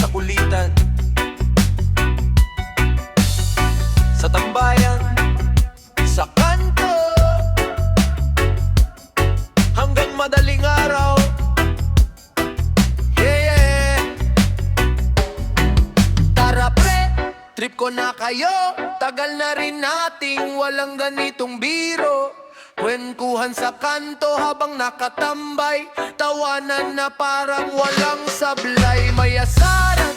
sa kulitan, sa tambayan, sa kanto, hanggang madaling araw. Yeah. Tara pre, trip ko na kayo. Tagal na rin nating walang ganitong biro. Kwentuhan sa kanto habang nakatambay, tawanan na parang walang sablay. May asaran,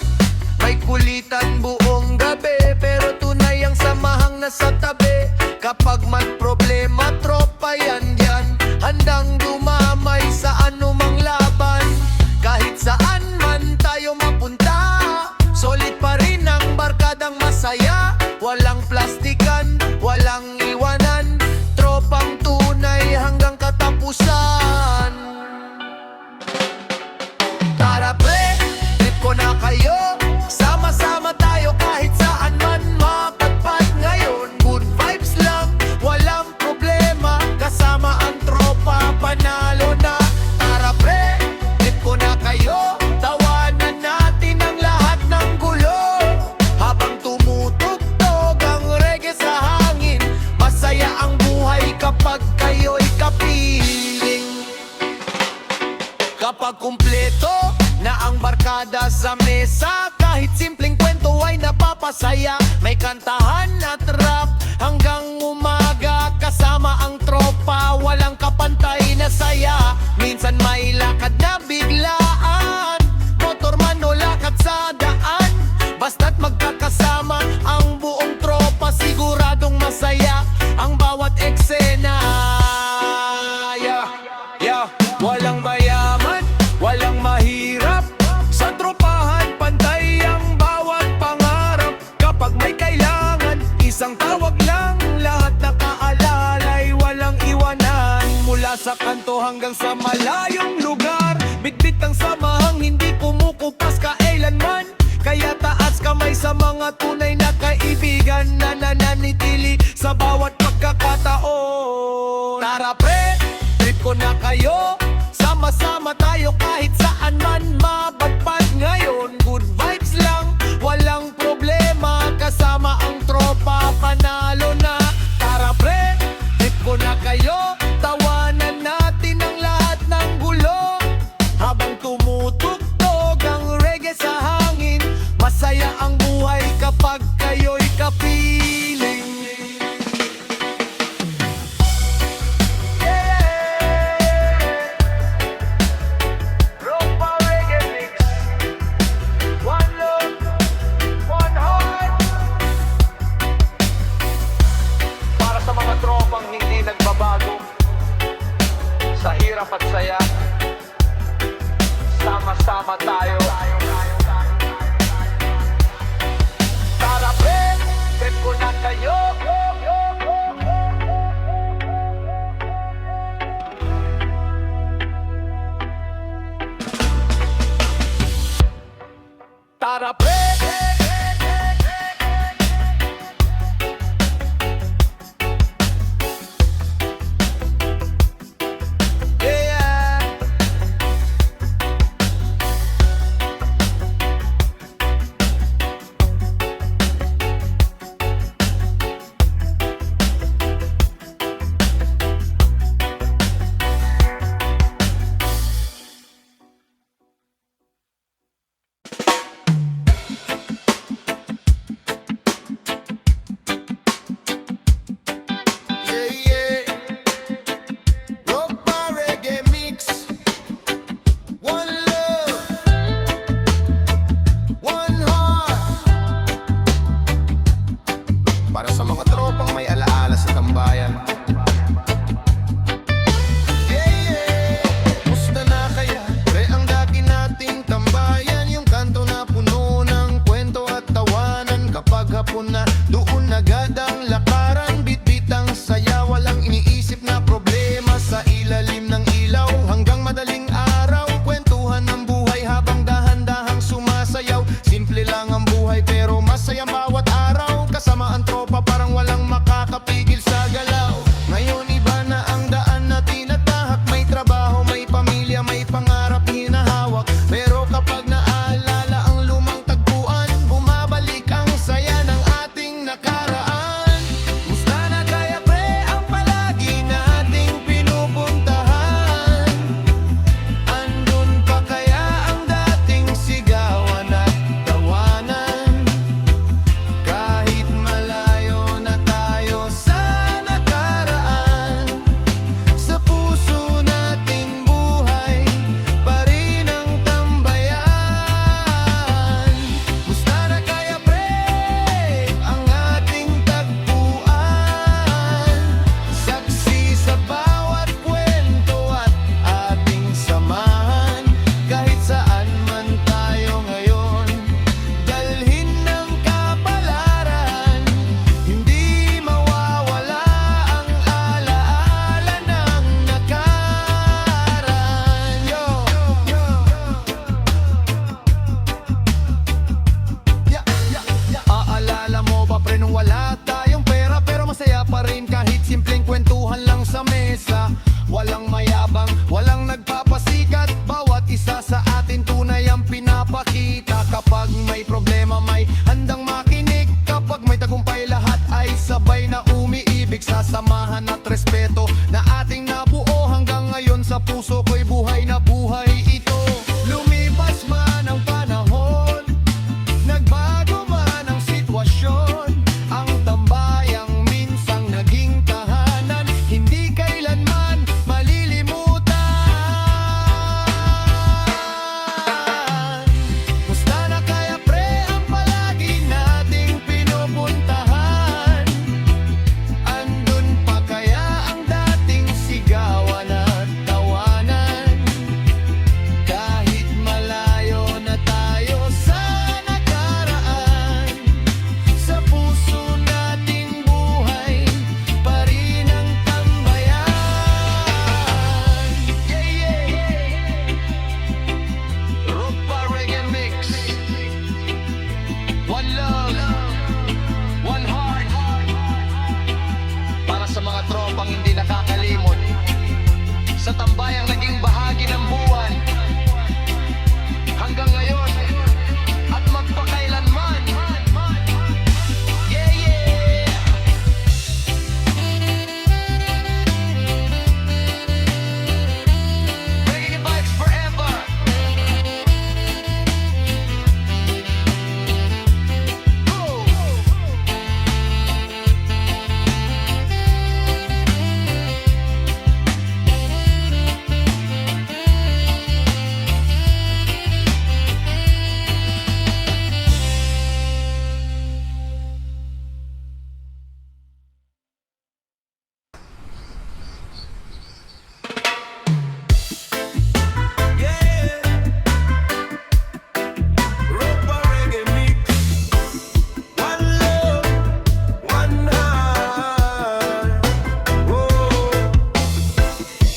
may kulitan buong gabi, pero tunay ang samahang nasa tabi. Kapag may problema, tropa yan dyan, handang dumamay sa anumang laban. Kahit saan man tayo mapunta, solid pa rin ang barkadang masaya. Walang plastikan, walang iwanan, tropang tunay hanggang katapusan. Tara pre, trip ko na kayo. Sama-sama tayo kahit saan man mapadpad ngayon. Good vibes lang, walang problema, kasama ang tropa, panalo na. Tara pre, trip ko na kayo. Tawanan natin ang lahat ng gulo, habang tumutugtog ang reggae sa hangin. Masaya ang buhay kapag kayo'y kapiling. Kapag kumpleto na ang barkada sa mesa, kahit simpleng kwento ay napapasaya. May kantahan at rap hanggang umaga, kasama ang tropa, walang kapantay na saya. Minsan may lakad na biglaan, motor man o lakad sa daan, basta't magkakasama ang buong tropa, siguradong masaya ang bawat eksena. Yeah. Walang mayaman, walang mahirap, sa tropahan pantay ang bawat pangarap. Kapag may kailangan, isang tawag lang, lahat nakaalalay, walang iwanan. Mula sa kanto hanggang sa malayong lugar, bitbit ang samahang hindi kumukupas kailanman. Kaya taas kamay sa mga tunay na kaibigan na nananitili sa bawat pagkakataon. Tara pre, trip ko na kayo. Sama-sama tayo kahit saan man mapadpad ngayon. Good vibes lang, walang problema, kasama ang tropa, panalo na. Tara pre, trip ko na kayo. Tawanan natin ang lahat ng gulo, habang tumutugtog ang reggae sa hangin. Masaya ang buhay kapag kayo'y kapiling. Rumba Reggae Mix, one love, one heart. Para sa mga tropang hindi nagbabago, sa hirap at saya, sama-sama tayo. Tara pre, trip ko na kayo. Tara pre. kwentuhan lang sa mesa. Walang mayabang, walang nagpapasikat. Bawat isa sa atin tunay ang pinapakita. Kapag may problema may handang makinig. Kapag may tagumpay lahat ay sabay na umiibig. Sasamahan at respeto na ating nabuo. Hanggang ngayon sa puso ko'y buhay na buhay ito. Lumipas man ang panahon, nagbago man ang sitwasyon, ang tambayang minsang naging tahanan, hindi kailanman malilimutan. Musta na kaya pre ang palagi nating pinupuntahan? Andun pa kaya ang dating sigawan at tawanan? Kahit malayo na tayo sa nakaraan, sa puso nating buhay pa rin ang tambayan. Yeah, yeah. Rumba Reggae Mix. One love, one heart. Para sa mga tropang hindi nakakalimot, sa tambayang naging bahagi ng buwan, hanggang ngayon at magpakailanman. Yeah, yeah. Reggae vibes forever. Go. Yeah, Rumba Reggae Mix. One love, one heart. Whoa.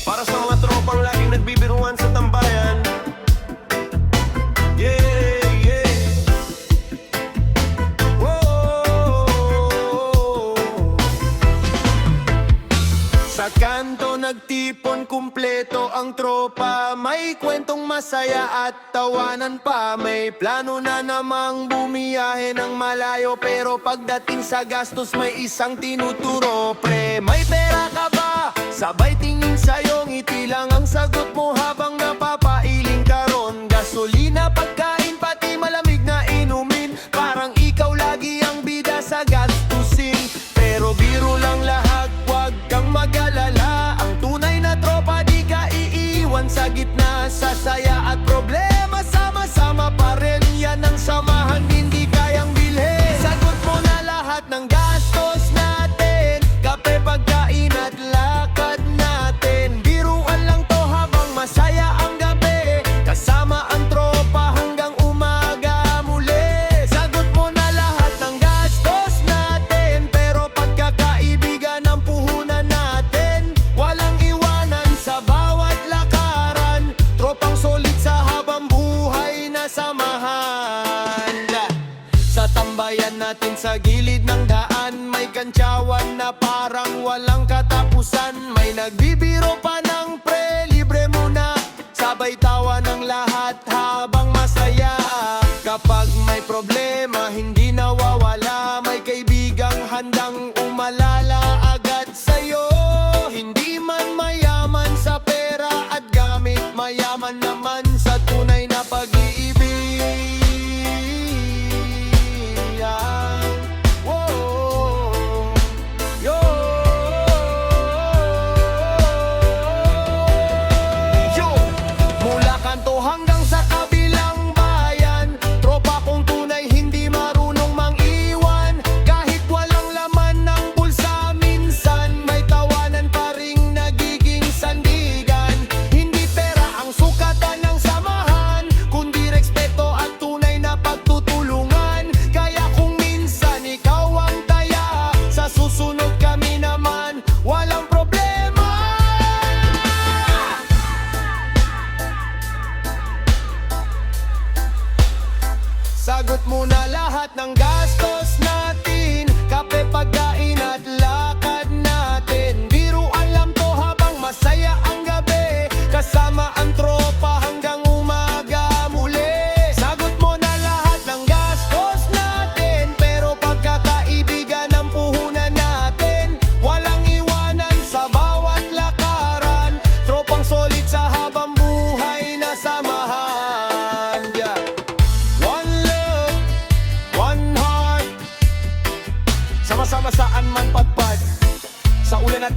Para sa mga tropang laging nagbibiruan sa tambayan. Yeah, yeah. Whoa. Sa kanto nagtipon kumpleto ang tropa. May kwentong masaya at tawanan pa. May plano na namang bumiyahe ng malayo. Pero pagdating sa gastos may isang tinuturo. Pre, may pera ka ba? Sabay tingin sa'yo, ngiti lang ang sagot mo habang napapailing ka ron. Gasolina, pagkain, pati malamig na inumin. Parang ikaw lagi ang bida sa gastusin. Pero biro lang lahat, wag kang mag-alala. Ang tunay na tropa di ka iiwan sa gitna. Sa saya at problema, sama-sama pa rin. Yan ang samahan, hindi kayang bilhin. Sagot mo na lahat ng gastos natin. Kape, pagkain at lakad natin. Biruan lang to habang masaya ang gabi. Kasama ang tropa hanggang umaga muli. Sagot mo na lahat ng gastos natin. Pero pagkakaibigan ang puhunan natin. Walang iwanan sa bawat lakaran. Tropang solid sa habang buhay na samahan. Sa tambayan natin sa gilid ng daan, may kantsawan na parang walang katapusan. May nagbibiro pa ng pre, libre muna. Sabay tawa ng lahat habang masaya. Kapag may problema, hindi nawawala. May kaibigang handang umalala agad sa'yo. Hindi man mayaman sa pera at gamit, mayaman naman sa tunay na pag-iibig. Whoa. Yo. Yo. Mula kanto hanggang sa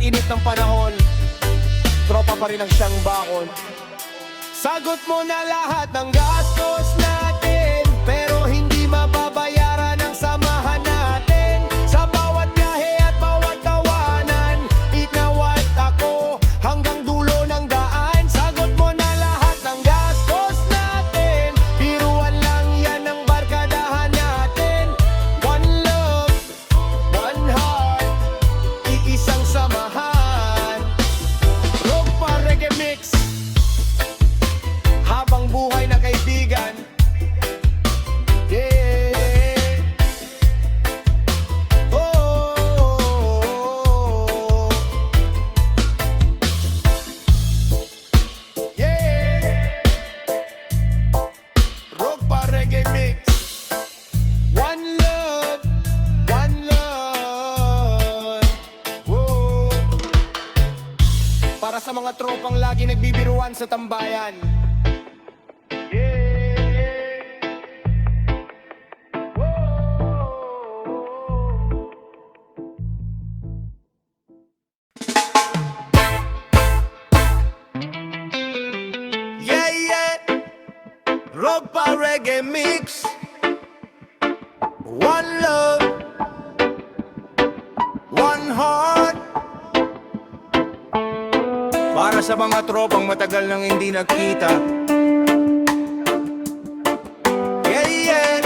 init ng panahon, tropa pa rin ang siyang bakon. Sagot mo na lahat ng gastos natin, pero hindi mababayaran ang samahan natin. Sa bawat biyahe at bawat tawanan, ikaw at ako hanggang dulo ng daan. Sagot mo na lahat ng gastos natin, biruan lang yan ang barkadahan natin. One love, one heart, iisang samahan. Rock pa reggae mix, habang buhay na kaibigan. Yeah. Oh. Yeah. Rock pa reggae mix. One love, one love. Whoa. Para sa mga tropang lagi nagbibiruan sa tambayan. Rock pa reggae mix, one love, one heart. Para sa mga tropang matagal nang hindi nagkita. Yeah, yeah.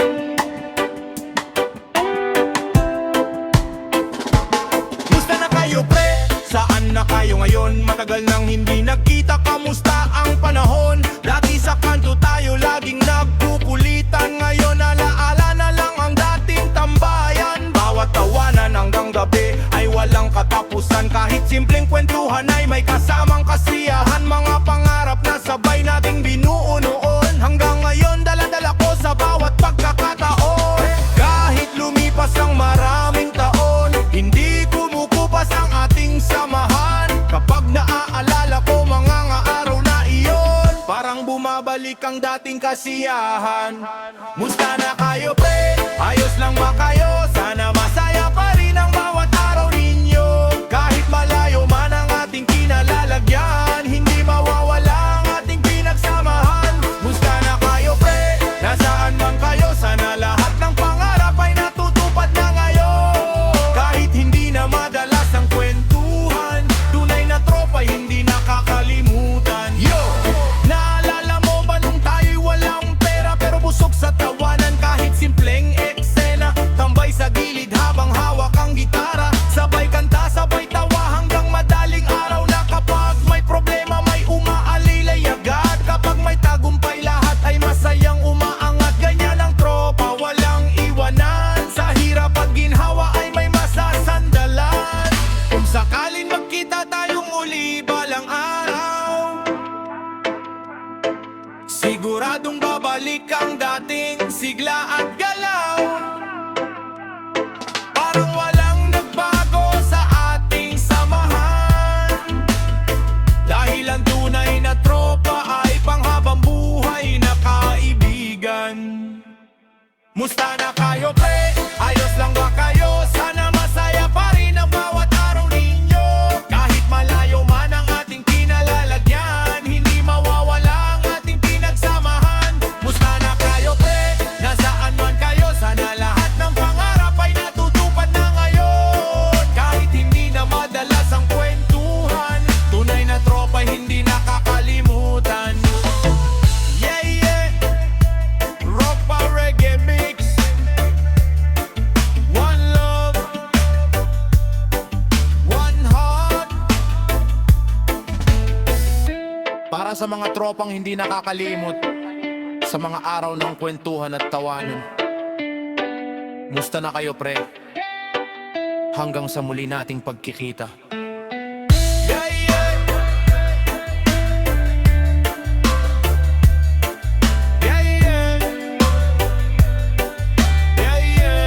Musta na kayo pre? Saan na kayo ngayon? Matagal nang hindi nagkita, kamusta ang panahon? Dati sa kanto tayo laging nagkukulitan, ngayon alaala na lang ang dating tambayan. Bawat tawanan hanggang gabi ay walang katapusan, kahit simpleng kwentuhan ay may kasamang kasiyahan. Mga pangarap na sabay nating binuo noon, hanggang ngayon dala-dala ko sa bawat pagkakataon. Kahit lumipas ang maraming taon, hindi kumukupas ang ating samahan. Kapag naaalala ko mga araw na iyon, parang bumabalik ang dating kasiyahan. Musta na kayo pre? Ayos lang ba kayo? Sana masaya pa rin ang bawat araw ninyo. Kahit malayo man ang ating kinalalagyan, hindi mawawala ang ating pinagsamahan. Musta na kayo pre? Nasaan man kayo? Sana lahat ng pangarap ay natutupad na ngayon. Kahit hindi na madalas ang kwentuhan, tunay na tropa hindi nakakalimutan. Yo! Naalala mo ba nung tayo'y walang pera, pero busog sa tawanan kahit simpleng eksena? Tambay sa gilid habang hawak ang gitara, sabay kanta, sabay tawa hanggang madaling araw na. Kapag may problema may umaalilay agad, kapag may tagumpay lahat ay masayang umaangat. Ganyan ang tropa, walang iwanan, sa hirap at ginhawa ay may masasandalan. Kung sakaling magkita tayong muli balang araw, siguradong babalik ang dating sigla at galaw. Parang walang nagbago sa ating samahan, dahil ang tunay na tropa ay panghabang buhay na kaibigan. Musta na kayo pre? Ayos lang ba kayo? Sana masaya pa rin ang bawat araw ninyo. Kahit malayo man ang ating kinalalagyan, hindi mawawala ang ating pinagsamahan. Musta na kayo pre? Nasaan man kayo? Sana lahat ng pangarap ay natutupad na ngayon. Kahit hindi na madalas ang kwentuhan, tunay na tropa hindi nakakalimutan. Yeah, yeah. Rock pa reggae mix, one love, one heart. Para sa mga tropang hindi nakakalimot, sa mga araw ng kwentuhan at tawanan. Musta na kayo pre? Hanggang sa muli nating pagkikita. Yeah, yeah. Yeah, yeah. Yeah, yeah.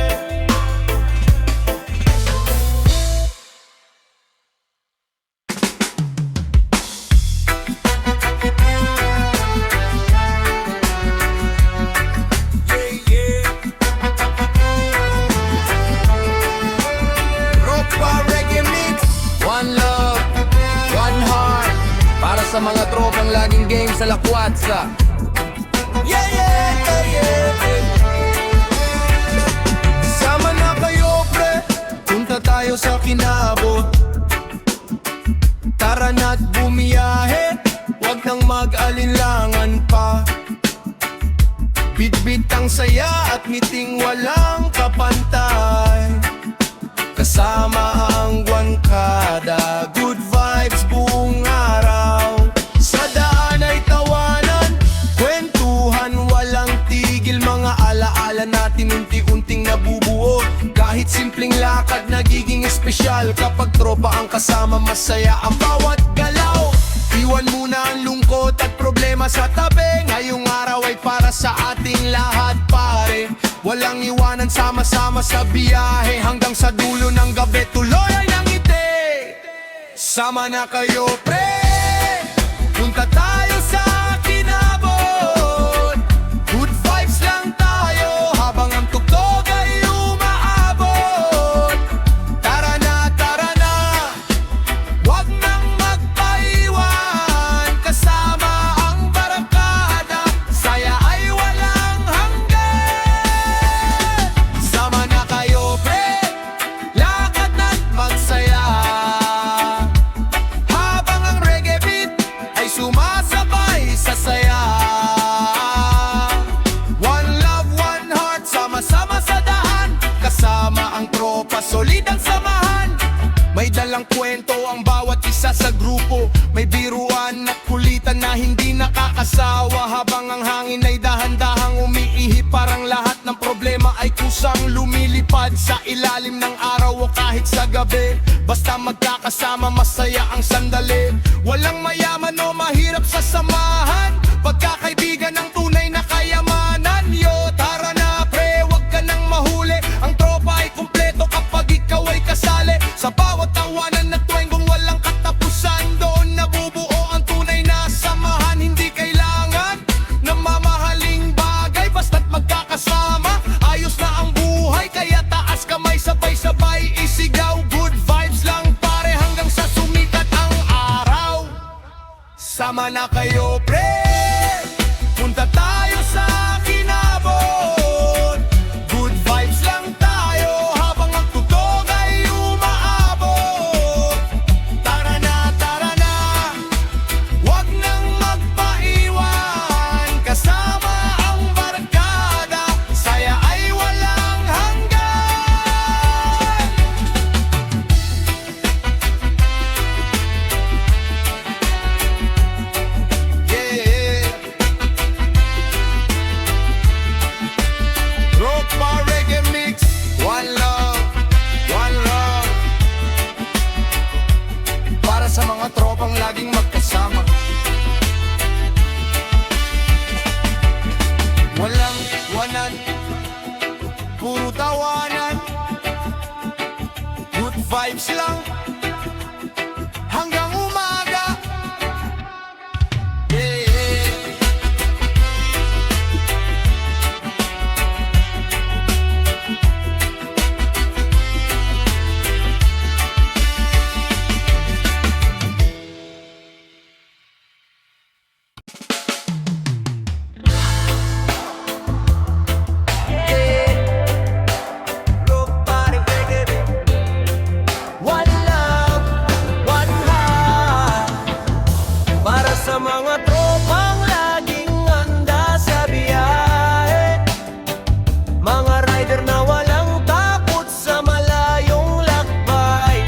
sa mga tropang laging game sa lakwatsa. Yeah, yeah, yeah, yeah. Sama na kayo, pre, punta tayo sa kinabot. Tara na't bumiyahe, wag nang mag-alinlangan pa. Bitbit ang saya at ngiting walang kapantay. Kasama ang guwangkada, good vibes buong araw. Sa daan ay tawanan, kwentuhan walang tigil. Mga alaala natin unti-unting nabubuo. Kahit simpleng lakad nagiging espesyal. Kapag tropa ang kasama, masaya ang bawat galaw. Iwan muna ang lungkot at problema sa tabi. Ngayong araw ay para sa ating lahat, pare. Walang iwanan, sama-sama sa biyahe. Hanggang sa dulo ng gabi, tuloy ay nangiti. Sama na kayo, pre, punta tayo sa kinabot. Good vibes lang tayo habang ang tugtog ay umaabot. Tara na, wag nang magpaiwan. Kasama ang barkada, saya ay walang hanggan. Sama na kayo, pre, lakad na't magsaya. Habang ang reggae beat ay sumasabay sa saya. One love, one heart, sama-sama sa daan. Kasama ang tropa, solid ang samahan. May dalang kwento ang bawat isa sa grupo. May biruan at kulitan na hindi nakakasawa. Habang ang hangin ay dahan-dahang umiihi, parang lahat ng problema ay kusang lumilipad sa ilalim ng araw o kahit sa gabi. Basta magkakasama, masaya ang sandali. Walang mayaman o mahirap sa samahan. Pagkakaibigan ang tunay na kayamanan. Yo, tara na, pre, wag ka nang mahuli. Ang tropa ay kumpleto kapag ikaw ay kasali. Sa bawat tawanan at tuwengong walang katapusan, doon nabubuo ang tunay na samahan. Hindi kailangan ng mamahaling bagay, basta't magkakasama, ayos na ang buhay. Kaya taas kamay, sabay-sabay isigaw. Good vibes lang, pare, hanggang sa sumikat ang araw. Sama na kayo, pre, punta tayo sa kinabot. Good vibes lang tayo habang ang tugtog ay umaabot. Tara na, wag nang magpaiwan. Kasama ang barkada, saya ay walang hanggan. Yeah, Tropa Reggae Mix, one love, one love. Para sa mga tropang laging magkasama. Walang iwanan, puro tawanan. Good vibes lang hanggang umaga. Yeah. One love, one heart. Para sa mga tropang laging handa sa biyahe. Mga rider na walang takot sa malayong lakbay.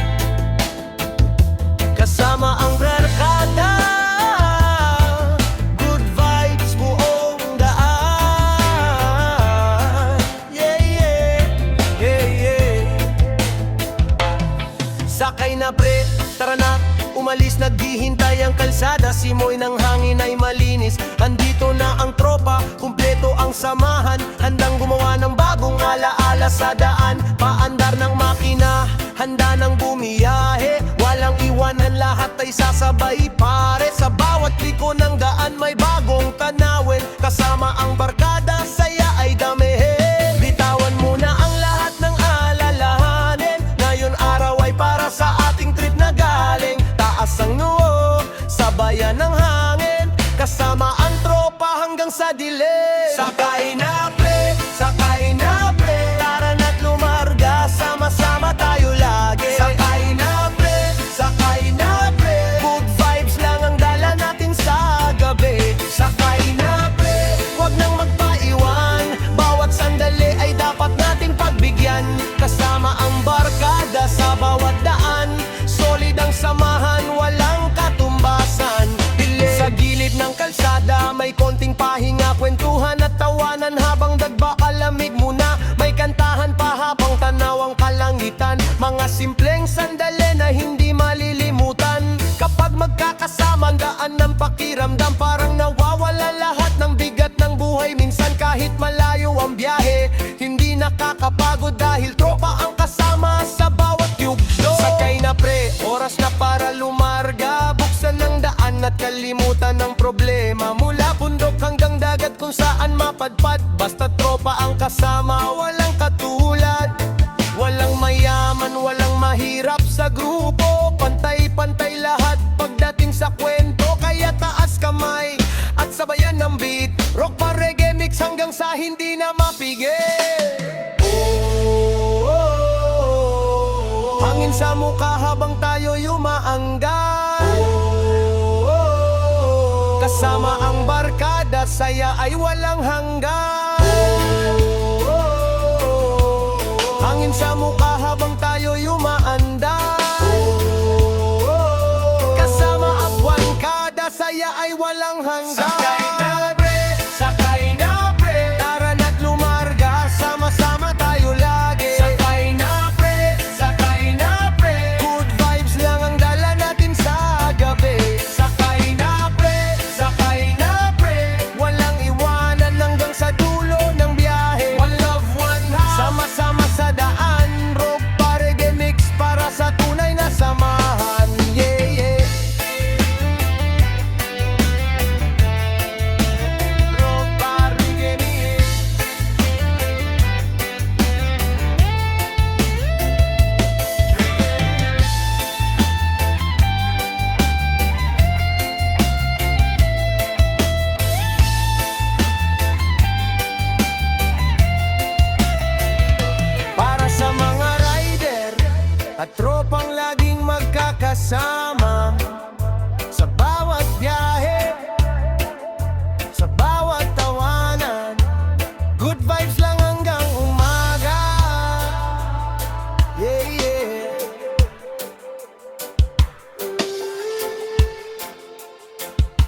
Kasama ang barkada, good vibes buong daan. Yeah, yeah, yeah, yeah. Sakay na, pre, tara na, umalis. Naghihintay ang kalsada, simoy ng hangin ay malinis. Andito na ang tropa, kumpleto ang samahan. Handang gumawa ng bagong alaala sa daan. Paandar ng makina, handa nang bumiyahe. Walang iwanan, lahat ay sasabay, pare. Sa bawat liko ng daan may bagong tanawin. Kasama ang barkada, saya ay damihin. Bitawan muna ang lahat ng alalahanin. Ngayon araw ay para sa ating trip na galing. Taas ang noo, sabay sabayan ng hangin, kasama ang tropa hanggang sa dilim. Sakay na pre, sakay na pre, tara na't lumarga, sama-sama tayo lagi. Sakay na pre, sakay na pre, good vibes lang ang dala natin sa gabi. Sakay na pre, wag nang magpaiwan, bawat sandali ay dapat nating pagbigyan. Kasama ang barkada sa bawat daan, solid ang samahan, walang katumbasan. Sa gilid ng kalsada, may konting pahinga, kwentuhan at tawanan habang dagba kalamig muna. May kantahan pa habang tanaw ang kalangitan, mga simpleng sandali na hindi malilimutan. Kapag magkakasama, daan ng pakiramdam, parang nawawala lahat ng bigat ng buhay. Minsan kahit malayo ang biyahe, hindi nakakapagod dahil tropa ang kasama sa bawat yugto. Sakay na pre, oras na para lumarga, buksan ng daan at kalimutan ng problema. Mula bundok hanggang dagat kung saan mapadpad, basta tropa ang kasama, walang katulad. Walang mayaman, walang mahirap sa grupo, pantay-pantay lahat pagdating sa kwento. Kaya taas kamay at sabayan ng beat, rock pa reggae mix hanggang sa hindi na mapigil. Hangin sa mukha habang tayo yumaanggan, kasama ang barkada, saya ay walang hanggan. Hangin sa mukha habang tayo yumaandar, kasama ang barkada, saya ay walang hanggan. Sakay na pre, sakay na pre, tara na't lumarga, sama-sama tayo lagi. Sakay na pre, sakay na pre, good vibes lang ang dala natin sa gabi. Sakay na pre, sakay na pre, walang iwanan hanggang sa dulo ng biyahe. One love, one heart, sama-sama sa daan, rock pa reggae mix para sa tunay na samahan. Yeah, yeah. Rock pa reggae mix. Para sa mga rider at tropang laging magkakasama, sa bawat biyahe, sa bawat tawanan, good vibes lang hanggang umaga. Yeah, yeah.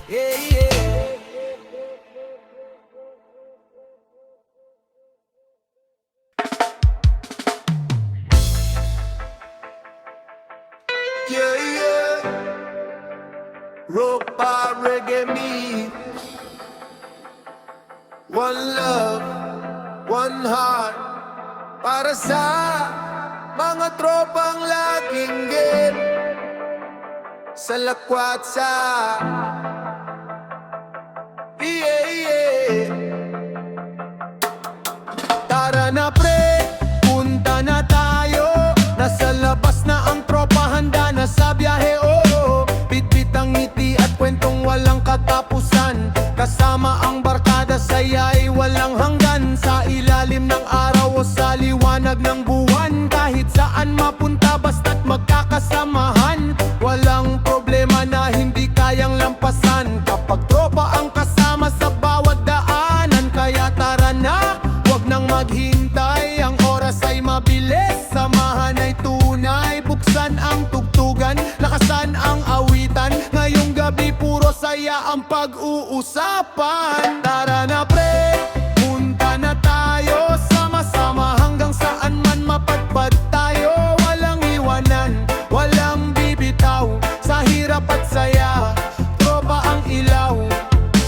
Yeah, yeah. Yeah, yeah. Rock pa reggae me. One love, one heart, para sa mga tropang laging game, sa lakwat sa yeah, yeah. Tara na pre, punta na tayo, nasa labas na ang tropa, handa na sa biyahe. Oh, bitbit ang ngiti at kwentong walang katapusan, kasama ang barkada, saya ay walang hanggan. Sa ilalim ng araw o sa liwanag ng buwan, kahit saan mapunta basta't magkakasamahan, walang problema na hindi kayang lampasan kapag tropa ang kasama sa bawat daanan. Kaya tara na, wag nang maghintay, ang oras ay mabilis, samahan ay tunay, buksan ang tugtugan, lakasan ang awitan, ngayong gabi puro saya ang pag-uusapan. Tara na pre, punta na tayo, sama-sama hanggang saan man mapadpad tayo. Walang iwanan, walang bibitaw, sa hirap at saya, tropa ang ilaw.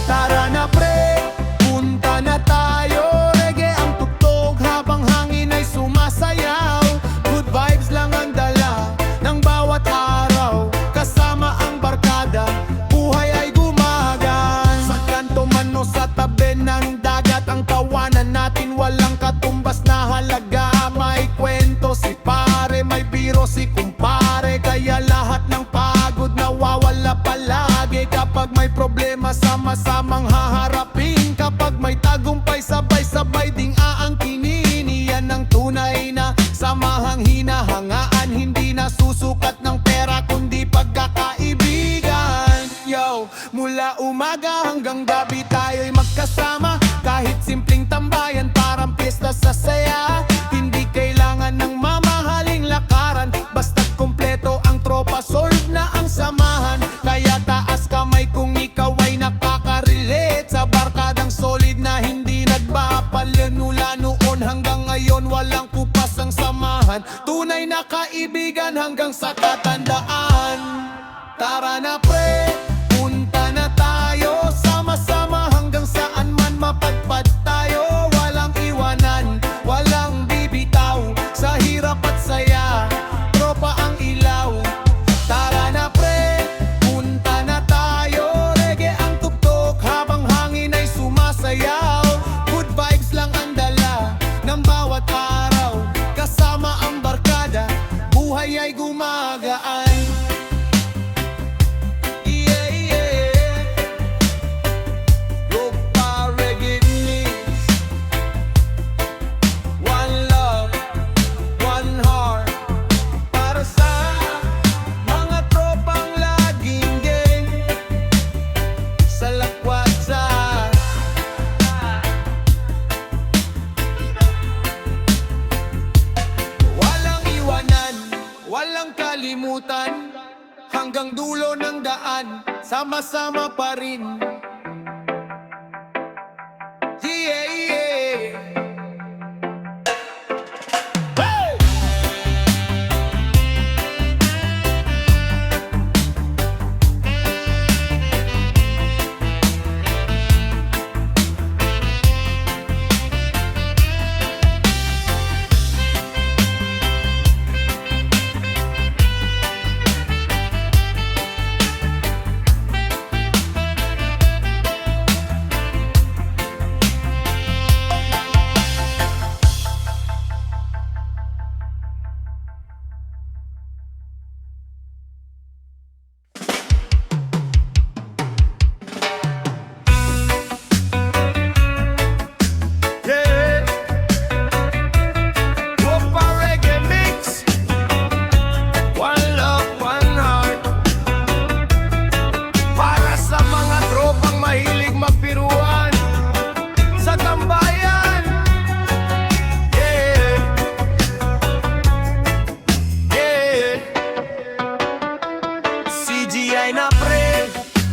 Tara na pre, punta na tayo, reggae ang tugtog habang hangin ay sumasayaw. Good vibes lang ang dala ng bawat araw, kasama ang barkada, buhay ay gumagan. Sa kanto man o sa tabi ng Kapag may problema, sama-samang haharapin. Kapag may tagumpay, sabay-sabay ding aangkinin. Iyan ang tunay na samahang hinahangaan. Hindi na susukat ng pera kundi pagkakaibigan. Yo, mula umaga hanggang gabi tayo'y magkasama. Kahit simpleng tambayan, parang piyesta sa saya. Hindi kailangan ng mamahaling lakaran, basta't kumpleto ang tropa, solve na ang samahan. Kaya taas kamay kung ikaw ay nakaka-relate sa barkadang solid na hindi nagbapalan. Mula noon hanggang ngayon, walang kupas ang samahan. Tunay na kaibigan hanggang sa katandaan. Tara na pre, punta na tayo, sama-sama hanggang saan man mapadpad tayo. Walang iwanan, walang bibitaw, sa hirap at saya, tropa ang ilaw. Tara na pre, punta na tayo, reggae ang tuktok habang hangin ay sumasayaw. Good vibes lang ang dala ng bawat araw, kasama ang barkada, buhay ay gumagaan. Walang kalimutan, hanggang dulo ng daan, sama-sama pa rin. Yeah, yeah. Hey! CGI na pre,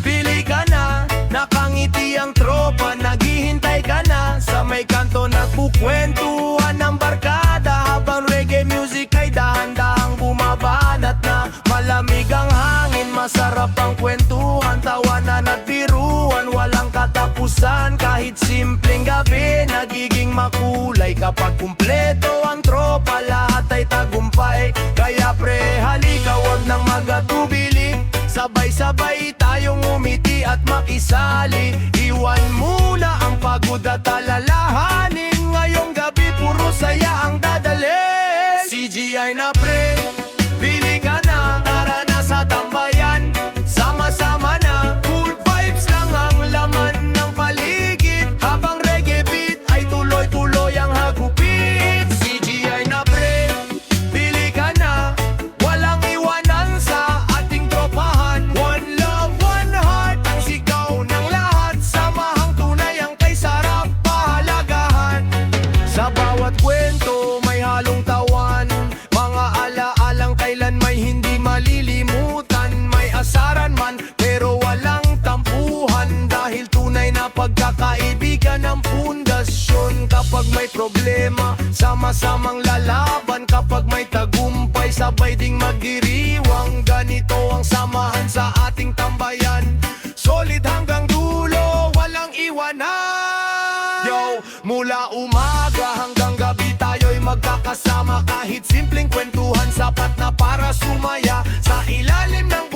pili ka na, nakangiti ang tropa, naghihintay ka na. Sa may kanto nagkukwentuhan ng barkada, habang reggae music ay dahan-dahang bumabanat na. Malamig ang hangin, masarap ang kwentuhan, tawanan at biruan, walang katapusan. Kahit simpleng gabi, nagiging makulay kapag kumpleto ang tropa, lahat ay tagumpay. Kaya pre, halika, wag nang magatubili, sabay-sabay tayong umiti at makisali. Iwan muna ang pagod at alalahanin, ngayong gabi puro saya ang dadalhin. CGI na pre, pili ka na, tara na sa tambayan, sama-sama na. Good vibes lang ang laman ng paligid, habang reggae beat ay tuloy-tuloy ang hagupit. CGI na pre, pili ka na, walang iwanan sa ating tropahan. One love, one heart, ang sigaw ng lahat, samahang tunay ang kay sarap pahalagahan. Sa bawat kwento may halong tawan, mga alaalang kailan may hindi malilimutan. May asaran man pero walang tampuhan, dahil tunay na pagkakaibigan ang pundasyon. Kapag may problema, sama-samang lalaban. Kapag may tagumpay, sabay ding magdiriwang. Ganito ang samahan sa ating tambayan, solid hanggang dulo, walang iwanan. Yo, mula umaga hanggang gabi tayo'y magkakasama. Kahit simpleng kwentuhan, sapat na para sumaya. Sa ilalim ng